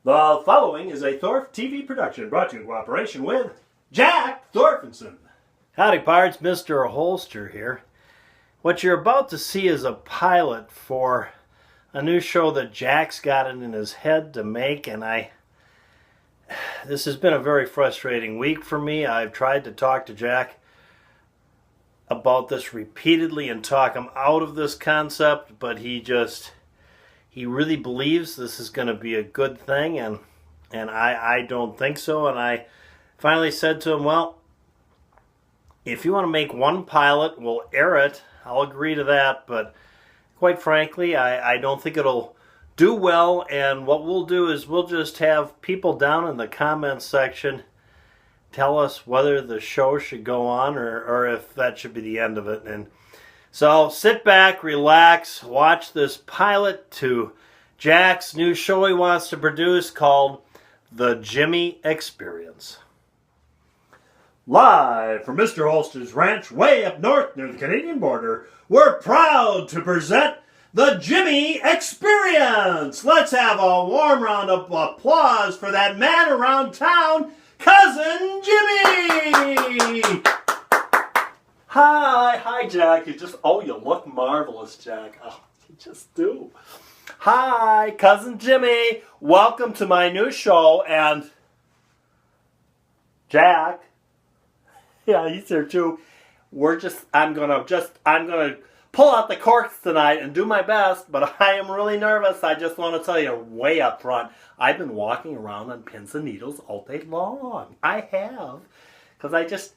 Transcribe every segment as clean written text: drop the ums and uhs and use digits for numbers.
The following is a ThorfTV production brought to you in cooperation with Jack Thorfinson. Howdy, pards. MrHolster here. What you're about to see is a pilot for a new show that Jack's got it in his head to make, and this has been a very frustrating week for me. I've tried to talk to Jack about this repeatedly and talk him out of this concept, but he really believes this is going to be a good thing, and I don't think so. And I finally said to him, well, if you want to make one pilot, we'll air it. I'll agree to that, but quite frankly, I don't think it'll do well, and what we'll do is we'll just have people down in the comments section tell us whether the show should go on or if that should be the end of it. And so sit back, relax, watch this pilot to Jack's new show he wants to produce called The Jimmy Experience. Live from MrHolster's ranch way up north near the Canadian border, we're proud to present The Jimmy Experience. Let's have a warm round of applause for that man around town, Cousin Jimmy! Hi, Jack. You look marvelous, Jack. Oh, you just do. Hi, Cousin Jimmy. Welcome to my new show, and Jack. Yeah, he's here too. I'm gonna pull out the corks tonight and do my best, but I am really nervous. I just want to tell you way up front, I've been walking around on pins and needles all day long. I have, because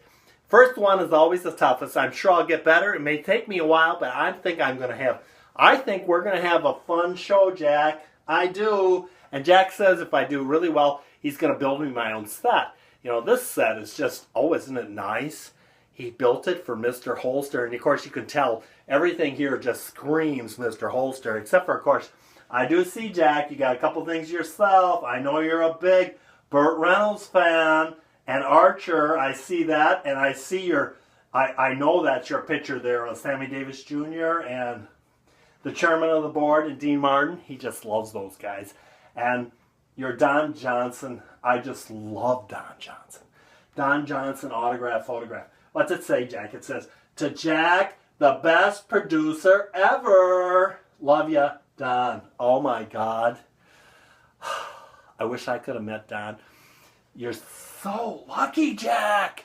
first one is always the toughest. I'm sure I'll get better. It may take me a while, but I think we're going to have a fun show, Jack. I do. And Jack says if I do really well, he's going to build me my own set. You know, this set is just, isn't it nice? He built it for MrHolster, and of course you can tell everything here just screams MrHolster, except for, of course, I do see, Jack, you got a couple things yourself. I know you're a big Burt Reynolds fan. And Archer, I see that, and I see I know that's your picture there of Sammy Davis Jr. and the chairman of the board, and Dean Martin. He just loves those guys. And your Don Johnson, I just love Don Johnson. Don Johnson autograph, photograph. What's it say, Jack? It says, to Jack, the best producer ever. Love ya, Don. Oh my God. I wish I could have met Don. You're so lucky, Jack.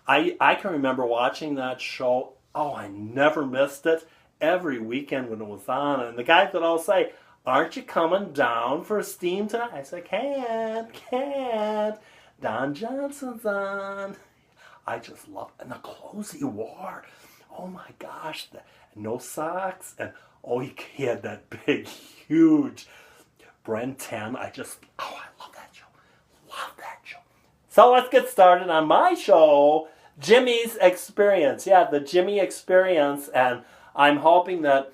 I can remember watching that show. Oh, I never missed it. Every weekend when it was on. And the guys would all say, aren't you coming down for a steam tonight? I said, can't. Don Johnson's on. I just love it. And the clothes he wore. Oh my gosh. No socks. And he had that big, huge Bren 10. I love that show. Love that show. So let's get started on my show, Jimmy's Experience. Yeah, the Jimmy Experience. And I'm hoping that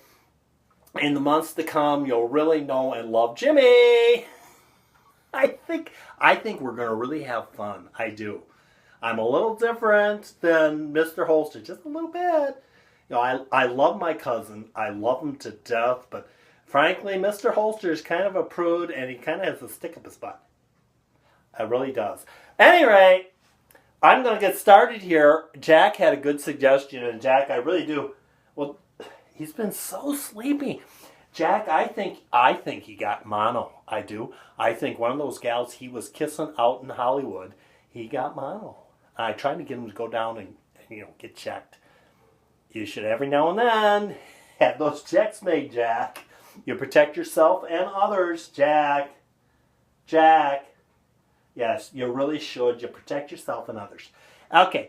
in the months to come, you'll really know and love Jimmy. I think we're going to really have fun. I do. I'm a little different than MrHolster, just a little bit. You know, I love my cousin. I love him to death. But frankly, MrHolster is kind of a prude, and he kind of has a stick up his butt. It really does. Anyway, I'm going to get started here. Jack had a good suggestion, and Jack, I really do. Well, he's been so sleepy. Jack, I think he got mono. I do. I think one of those gals he was kissing out in Hollywood, he got mono. I tried to get him to go down and get checked. You should every now and then have those checks made, Jack. You protect yourself and others, Jack. Jack. Yes, you really should. You protect yourself and others. Okay.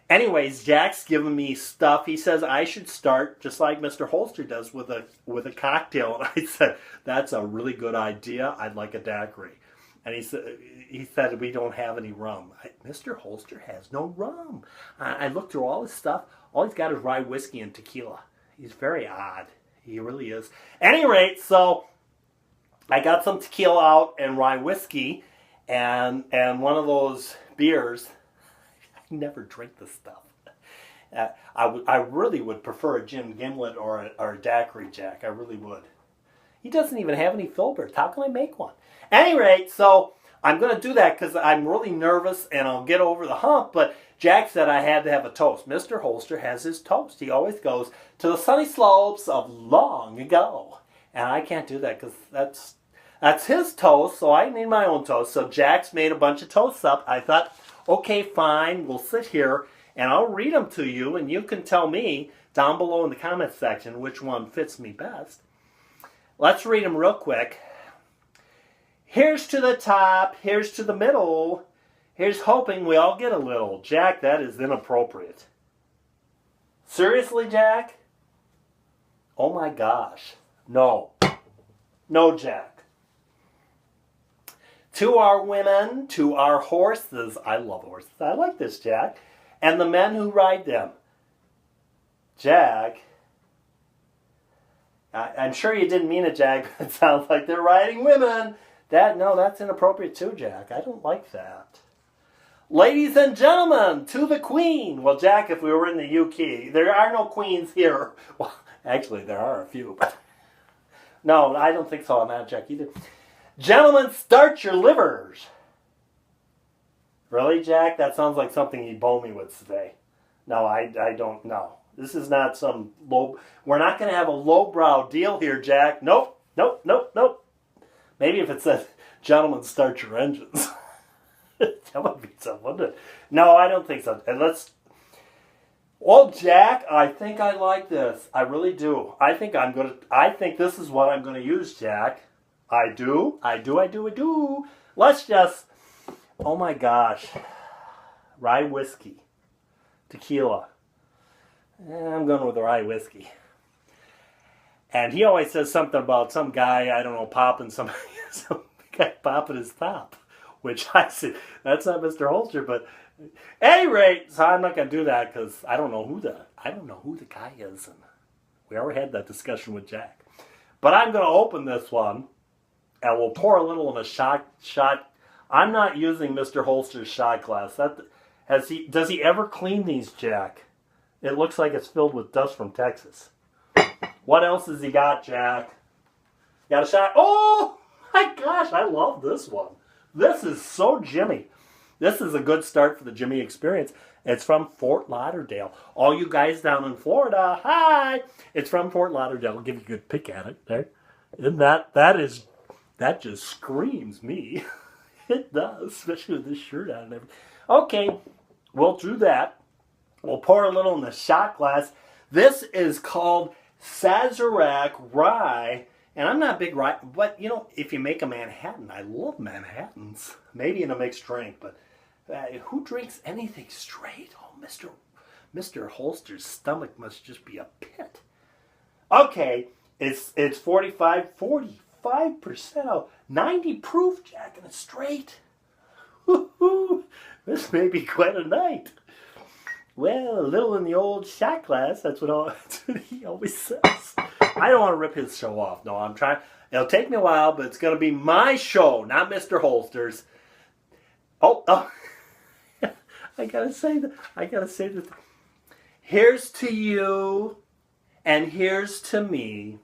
Anyways, Jack's giving me stuff. He says I should start just like MrHolster does with a cocktail. And I said, that's a really good idea. I'd like a daiquiri. And he said we don't have any rum. MrHolster has no rum. I looked through all his stuff. All he's got is rye whiskey and tequila. He's very odd. He really is. At any rate, so I got some tequila out and rye whiskey and one of those beers. I never drink this stuff. I really would prefer a gin gimlet or a daiquiri, Jack. I really would. He doesn't even have any filbert. How can I make one? At any rate, so I'm going to do that because I'm really nervous and I'll get over the hump. But Jack said I had to have a toast. Mr. Holster has his toast. He always goes to the sunny slopes of long ago. And I can't do that because that's his toast, so I need my own toast. So Jack's made a bunch of toasts up. I thought, okay, fine, we'll sit here and I'll read them to you and you can tell me down below in the comments section which one fits me best. Let's read them real quick. Here's to the top, here's to the middle, here's hoping we all get a little. Jack, that is inappropriate. Seriously, Jack? Oh my gosh. No. No, Jack. To our women, to our horses. I love horses. I like this, Jack. And the men who ride them. Jack. I'm sure you didn't mean it, Jack, but it sounds like they're riding women. No, that's inappropriate too, Jack. I don't like that. Ladies and gentlemen, to the Queen. Well, Jack, if we were in the UK, there are no queens here. Well, actually, there are a few, but no, I don't think so on that, Jack, either. Gentlemen, start your livers. Really, Jack? That sounds like something Ebomi would say. No, I don't know. This is not some low... We're not going to have a lowbrow deal here, Jack. Nope, nope, nope, nope. Maybe if it says, gentlemen, start your engines. That would be something, wouldn't it? No, I don't think so. And let's... Well, Jack, I think I like this. I really do. I think this is what I'm going to use, Jack. I do. Let's just... Oh my gosh. Rye whiskey. Tequila. I'm going with the rye whiskey. And he always says something about some guy, I don't know, popping some guy popping his top. Which I see, that's not Mr. Holster, but at any rate, so I'm not going to do that because I don't know who the guy is. And we already had that discussion with Jack. But I'm going to open this one and we'll pour a little in a shot. I'm not using Mr. Holster's shot glass. Does he ever clean these, Jack? It looks like it's filled with dust from Texas. What else has he got, Jack? Got a shot? Oh my gosh, I love this one. This is so Jimmy. This is a good start for the Jimmy experience. It's from Fort Lauderdale. All you guys down in Florida, hi! It's from Fort Lauderdale. I'll give you a good pick at it there. Isn't that just screams me. It does, especially with this shirt on and everything. Okay, we'll do that. We'll pour a little in the shot glass. This is called Sazerac Rye. And I'm not a big rye, but you know, if you make a Manhattan, I love Manhattans. Maybe in a mixed drink, but who drinks anything straight? Oh, Mr. Holster's stomach must just be a pit. Okay, it's 45% of 90 proof, Jack, and it's straight. Woo-hoo. This may be quite a night. Well, a little in the old shot glass, that's what he always says. I don't want to rip his show off. No, I'm trying. It'll take me a while, but it's going to be my show, not Mr. Holster's. Oh. I got to say that. Here's to you, and here's to me.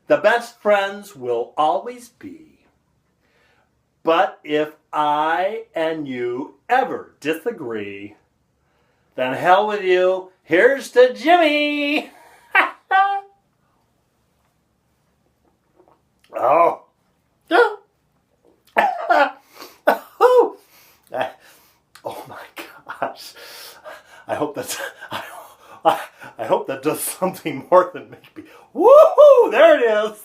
The best friends will always be. But if I and you ever disagree, then hell with you. Here's to Jimmy. Oh. Oh my gosh. I hope that does something more than make me. Woohoo! There it is.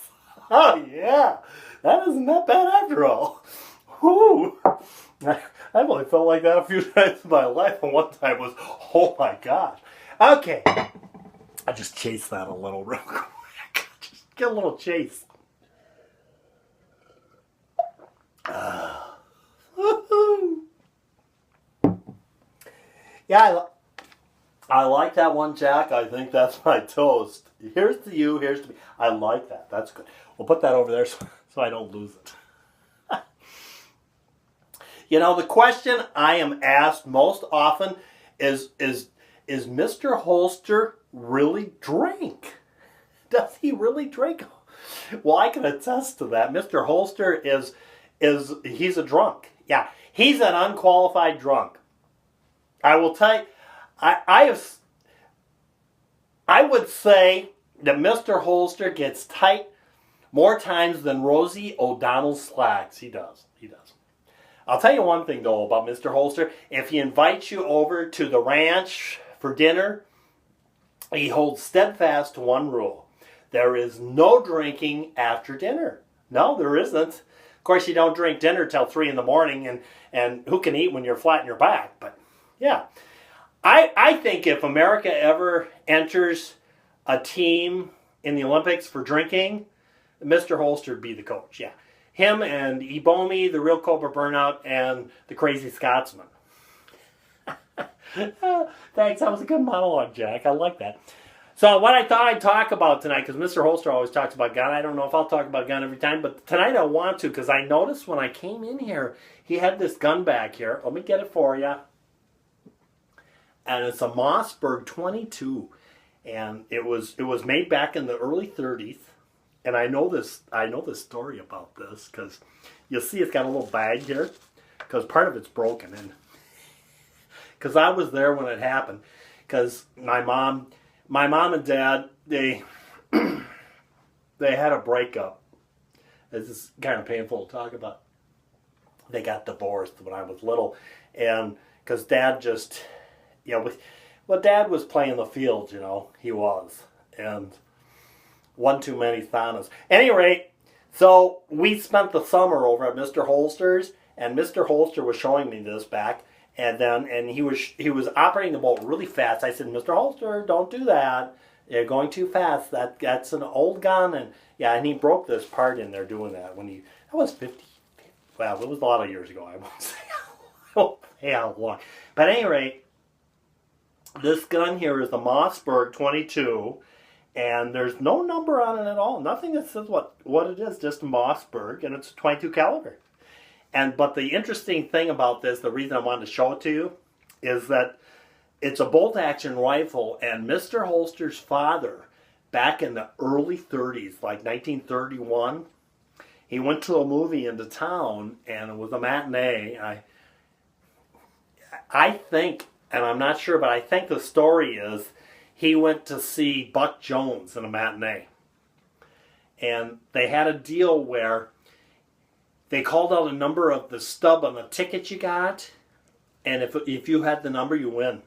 Oh yeah. That isn't that bad after all. Woo! I've only felt like that a few times in my life, and one time was, oh my gosh. Okay. I just chased that a little real quick. Just get a little chase. Yeah, I like that one, Jack. I think that's my toast. Here's to you, here's to me. I like that. That's good. We'll put that over there so I don't lose it. You know, the question I am asked most often is Mr. Holster really drink? Does he really drink? Well, I can attest to that. Mr. Holster he's a drunk. Yeah, he's an unqualified drunk. I will tell you, I would say that Mr. Holster gets tight more times than Rosie O'Donnell slacks. He does. I'll tell you one thing, though, about Mr. Holster. If he invites you over to the ranch for dinner, he holds steadfast to one rule. There is no drinking after dinner. No, there isn't. Of course, you don't drink dinner till 3 in the morning, and who can eat when you're flat on your back? But, yeah. I think if America ever enters a team in the Olympics for drinking, Mr. Holster would be the coach, yeah. Him and Ebomi, the real Cobra Burnout, and the Crazy Scotsman. Thanks, that was a good monologue, Jack. I like that. So what I thought I'd talk about tonight, because Mr. Holster always talks about gun. I don't know if I'll talk about gun every time, but tonight I want to, because I noticed when I came in here, he had this gun back here. Let me get it for you. And it's a Mossberg 22. And it was made back in the early 30s. And I know this story about this, because you'll see it's got a little bag here, because part of it's broken. And because I was there when it happened, because my mom and dad, they had a breakup. This is kind of painful to talk about. They got divorced when I was little, and because Dad just, Dad was playing the field, he was, and one too many Thanos. Any rate, so we spent the summer over at Mr. Holster's, and Mr. Holster was showing me this back, and he was operating the boat really fast. I said, Mr. Holster, don't do that. You're going too fast. That's an old gun, and he broke this part in there doing that that was 50. Well, it was a lot of years ago. I won't say how long. But at any rate, this gun here is the Mossberg 22. And there's no number on it at all. Nothing that says what it is, just a Mossberg, and it's a 22 caliber. But the interesting thing about this, the reason I wanted to show it to you, is that it's a bolt-action rifle, and Mr. Holster's father, back in the early 30s, like 1931, he went to a movie into town, and it was a matinee. I think, and I'm not sure, but I think the story is, he went to see Buck Jones in a matinee. And they had a deal where they called out a number of the stub on the ticket you got. And if you had the number, you win.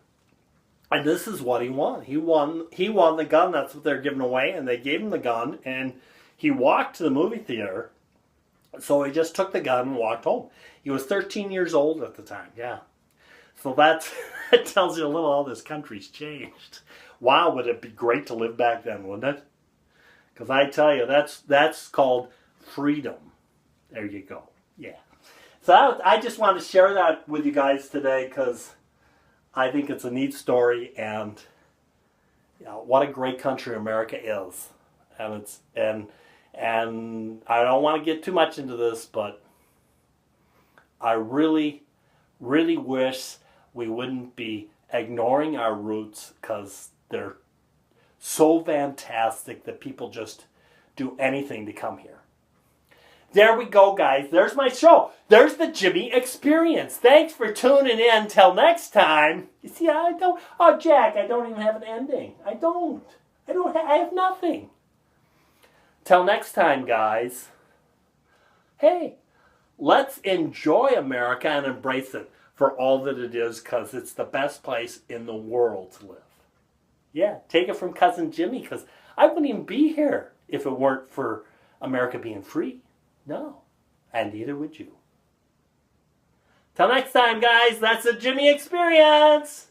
And this is what he won. He won the gun. That's what they're giving away. And they gave him the gun. And he walked to the movie theater. So he just took the gun and walked home. He was 13 years old at the time. Yeah. So that tells you a little how this country's changed. Wow, would it be great to live back then, wouldn't it? Because I tell you, that's called freedom. There you go. Yeah. So I just wanted to share that with you guys today, because I think it's a neat story, and what a great country America is. And I don't want to get too much into this, but I really, really wish we wouldn't be ignoring our roots, because they're so fantastic that people just do anything to come here. There we go, guys. There's my show. There's the Jimmy Experience. Thanks for tuning in. Till next time. You see, Jack, I don't even have an ending. I have nothing. Till next time, guys. Hey, let's enjoy America and embrace it for all that it is, because it's the best place in the world to live. Yeah, take it from Cousin Jimmy, because I wouldn't even be here if it weren't for America being free. No, and neither would you. Till next time, guys, that's the Jimmy Experience.